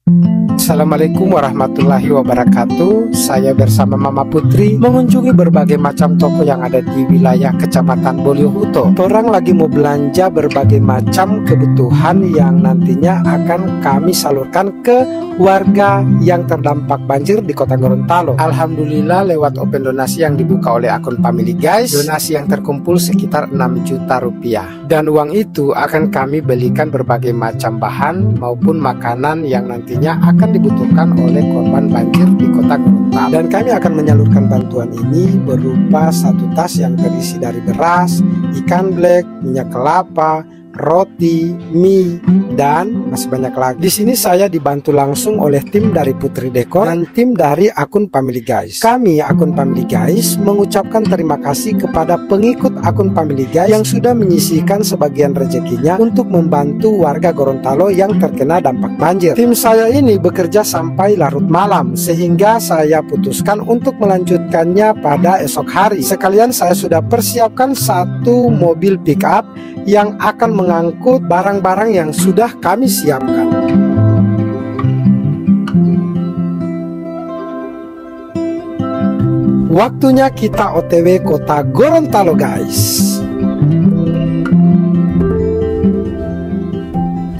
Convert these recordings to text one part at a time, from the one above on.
Assalamualaikum warahmatullahi wabarakatuh. Saya bersama Mama Putri mengunjungi berbagai macam toko yang ada di wilayah Kecamatan Boliohuto. Orang lagi mau belanja berbagai macam kebutuhan yang nantinya akan kami salurkan ke warga yang terdampak banjir di Kota Gorontalo. Alhamdulillah lewat open donasi yang dibuka oleh akun Family Guys, donasi yang terkumpul sekitar 6 juta rupiah. Dan uang itu akan kami belikan berbagai macam bahan maupun makanan yang nantinya akan dibutuhkan oleh korban banjir di Kota Gorontalo. Dan kami akan menyalurkan bantuan ini berupa satu tas yang terisi dari beras, ikan black, minyak kelapa, roti, mie, dan masih banyak lagi. Di sini saya dibantu langsung oleh tim dari Putri Dekor dan tim dari akun Family Guys. Kami akun Family Guys mengucapkan terima kasih kepada pengikut akun Family Guys yang sudah menyisihkan sebagian rezekinya untuk membantu warga Gorontalo yang terkena dampak banjir. Tim saya ini bekerja sampai larut malam sehingga saya putuskan untuk melanjutkannya pada esok hari. Sekalian saya sudah persiapkan satu mobil pick up yang akan mengangkut barang-barang yang sudah kami siapkan. Waktunya kita OTW Kota Gorontalo, guys.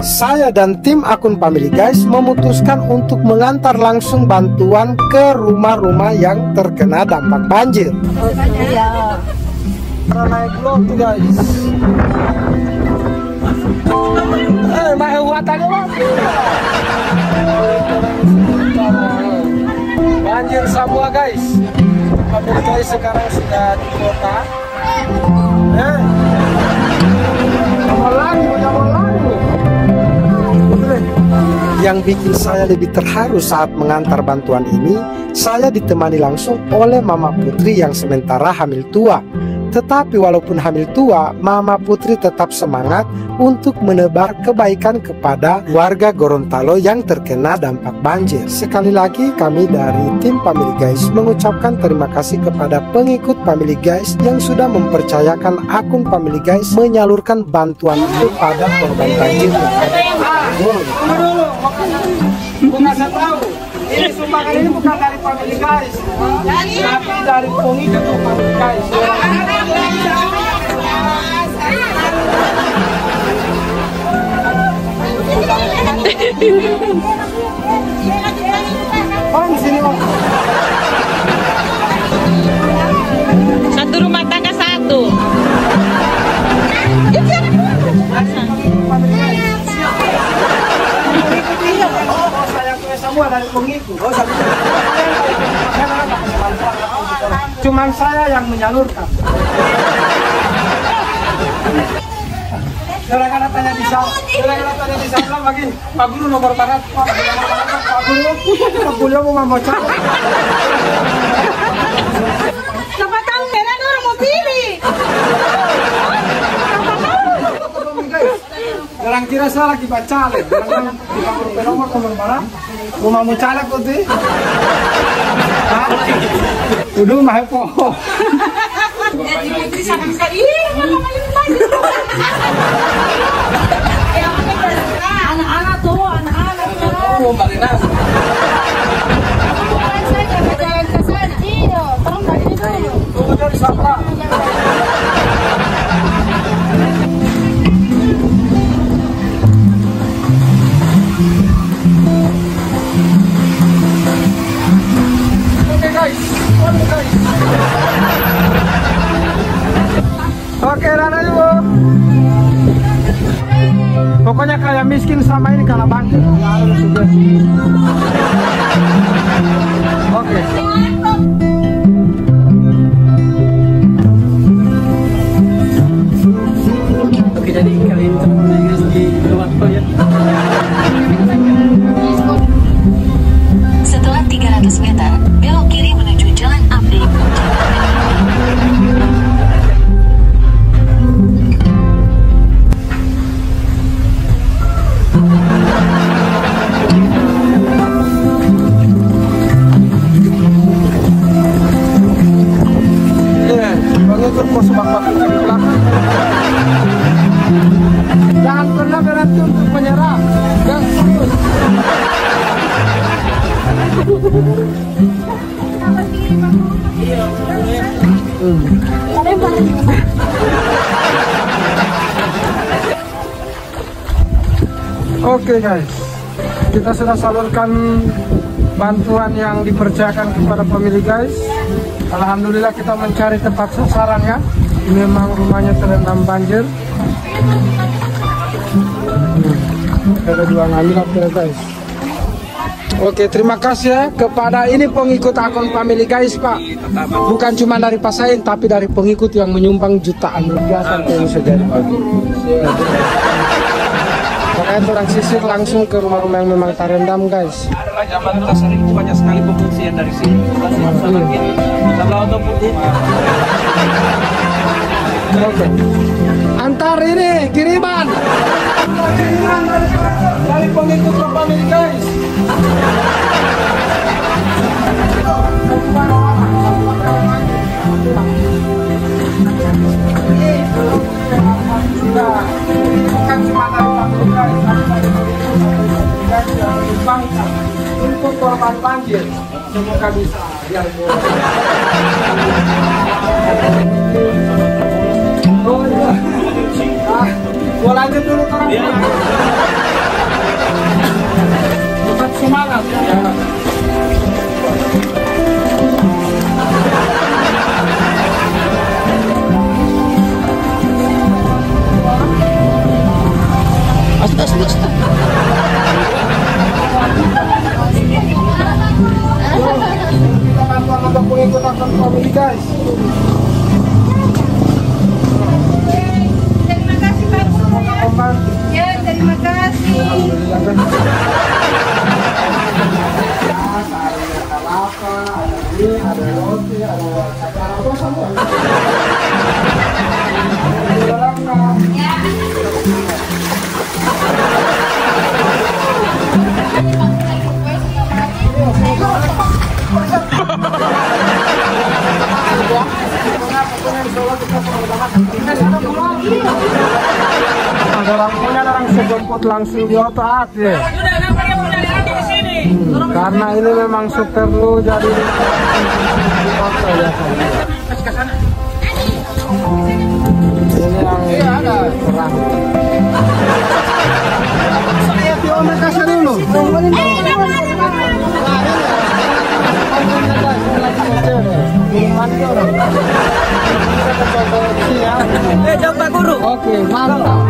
Saya dan tim akun Family Guys memutuskan untuk mengantar langsung bantuan ke rumah-rumah yang terkena dampak banjir. Iya. Naik vlog tuh, guys. Banjir semua, guys. Family Guys sekarang sudah di kota. Yang bikin saya lebih terharu saat mengantar bantuan ini, saya ditemani langsung oleh Mama Putri yang sementara hamil tua. Tetapi walaupun hamil tua, Mama Putri tetap semangat untuk menebar kebaikan kepada warga Gorontalo yang terkena dampak banjir. Sekali lagi kami dari tim Family Guys mengucapkan terima kasih kepada pengikut Family Guys yang sudah mempercayakan akun Family Guys menyalurkan bantuan kepada korban banjir. Bukan tahu. Ini sumbangan ini bukan dari Family Guys, tapi dari pengikut Family Guys. Om sini om. Satu rumah tangga satu. Semua dari pengikut. Cuman saya yang menyalurkan. Gara-gara tanya di sana lagi Pak Guru nomor tangan Pak Guru mau membocor. Siapa tahu merah orang mau pilih. Jarang kira saya lagi baca caleg, jarang di Pak Guru nomor mana? Mau caleg putih? Udah mah po. Jadi putri sangat sekali. Anak-anak tuh. Oh, Marina. Saya jalan ke sana. Iya, tolong dari dulu. Tunggu dari siapa? Oke, Rana dulu. Pokoknya kayak miskin sama ini kalau banjir. Oke. Oke, jadi kali ini teman-teman di waktu ya. Setelah 300 meter, belok kiri menuju Jalan Abdi. Oke guys, kita sudah salurkan bantuan yang dipercayakan kepada pemilik guys. Alhamdulillah kita mencari tempat sasaran ya. Ini memang rumahnya terendam banjir. Ada dua ngambil apa guys. Oke, terima kasih ya kepada ini pengikut akun family guys Pak. Bukan cuma dari Pasain tapi dari pengikut yang menyumbang jutaan rupiah sampai ini saja. Makanya orang sisir langsung ke rumah-rumah yang memang terendam guys. Zaman sering banyak sekali pengungsian dari sini. Oke. Antar ini kiriman. Kiriman dari pengikut family guys. Bukan cuma dari bangsa untuk korban banjir, semoga bisa biar gua lanjut dulu kan? Tetap semangat ya. Kita bantuan untuk pengikut akun family guys. Terima kasih Pak. Ya, terima kasih. Alhamdulillah guys. Ada lapa, ada mie, ada roti, ada apa semua. Ada lampunya, orang sejemput langsung di otak ya. Karena ini memang perlu jadi foto ya. Ini yang kurang. Saya Fiona kasih dulu. Oke, mantap.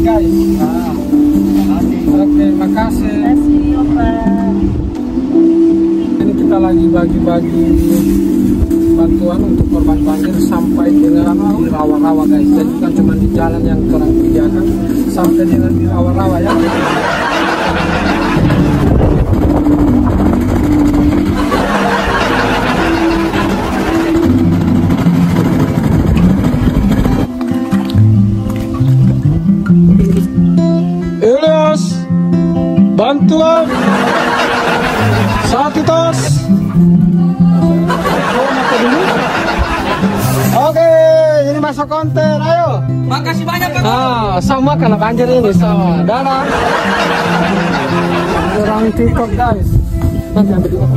Guys, oke, makasih. Ini kita lagi bagi-bagi bantuan untuk korban banjir sampai dengan di rawa-rawa guys. Jadi bukan cuma di jalan yang kurang kerjakan, sampai dengan di rawa-rawa ya. Bantuan 1 tos. Oke, ini masuk konten, ayo. Makasih banyak Pak. Sama karena banjir ini sama. Dadah. Orang TikTok guys. Nanti ambil dulu.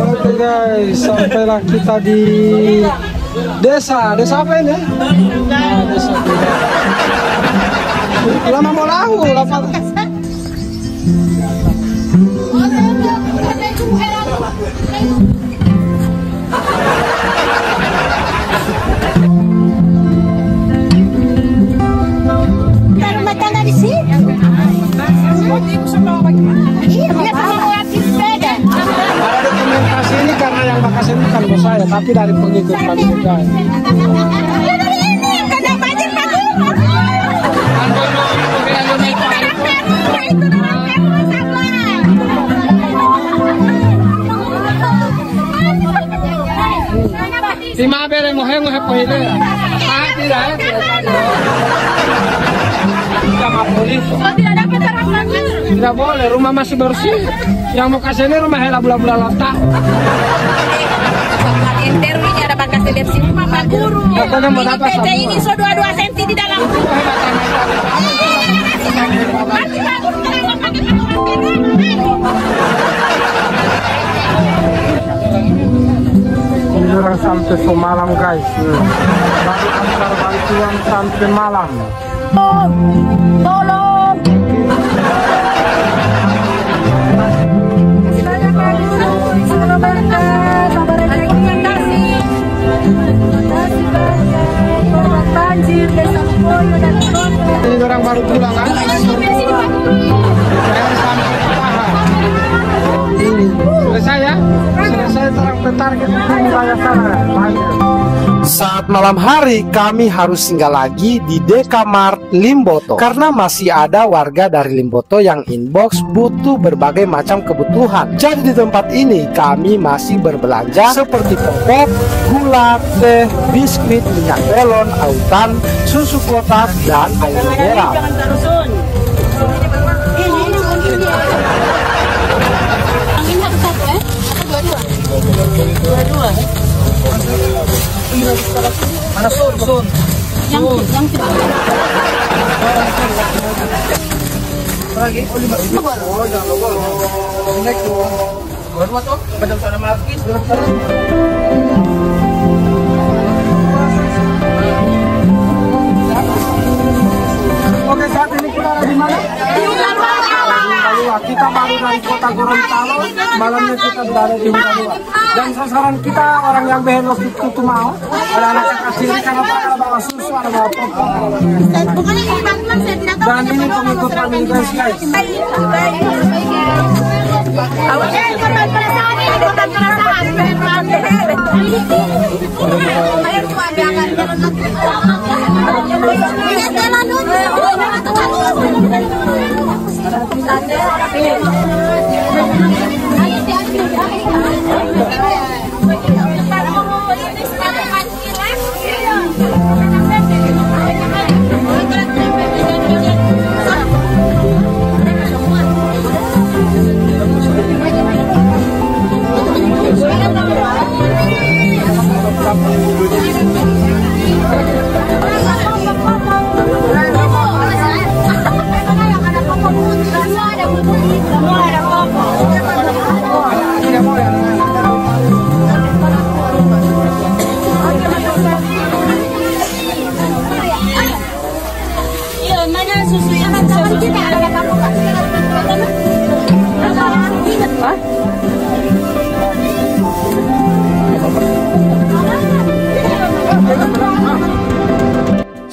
Oke guys, sampailah kita di desa apa ini? Desa lama mau lahu, lama. tapi dari pengikut family guys. Si Mabel yang ngohe pohile ya. Ah, tidak ya. Sama polisi. Tidak boleh, rumah masih bersih. Yang mau kasih ini rumah hela bula-bula letak. Intern ini ada bakas lihat sini Pak Guru. Pokoknya mau dapat PC ini so 22 cm di dalam. Ini orang sampai semalam guys. Baru antar bantuan sampai malam. Tolong. Ini orang baru pulang kan? Selesai ya? Selesai terang-bentar kita wilayah sana. Saat malam hari kami harus singgah lagi di Dekamart Limboto karena masih ada warga dari Limboto yang inbox butuh berbagai macam kebutuhan. Jadi di tempat ini kami masih berbelanja seperti popok, gula, teh, biskuit, minyak melon, autan, susu kotak, dan air mineral. Mana sun? Yang Lagi? Oh, 5.000. Oh, jangan lupa. Next tuh. Baru tuh, padang sana malakis. Oke, saat ini kita ada di mana? Kita baru dari kota Gorontalo, malamnya kita berada di Huta. Dan sasaran kita orang yang behen waktu itu mau ada anak kecil karena ada bawa susu, ada bawa popok. Dan ini pengikut kami guys.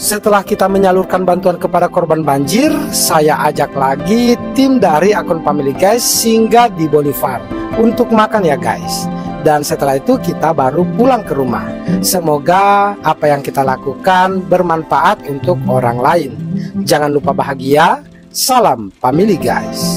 Setelah kita menyalurkan bantuan kepada korban banjir, saya ajak lagi tim dari akun Family Guys singgah di Bolivar untuk makan ya guys. Dan setelah itu kita baru pulang ke rumah. Semoga apa yang kita lakukan bermanfaat untuk orang lain. Jangan lupa bahagia. Salam Family Guys.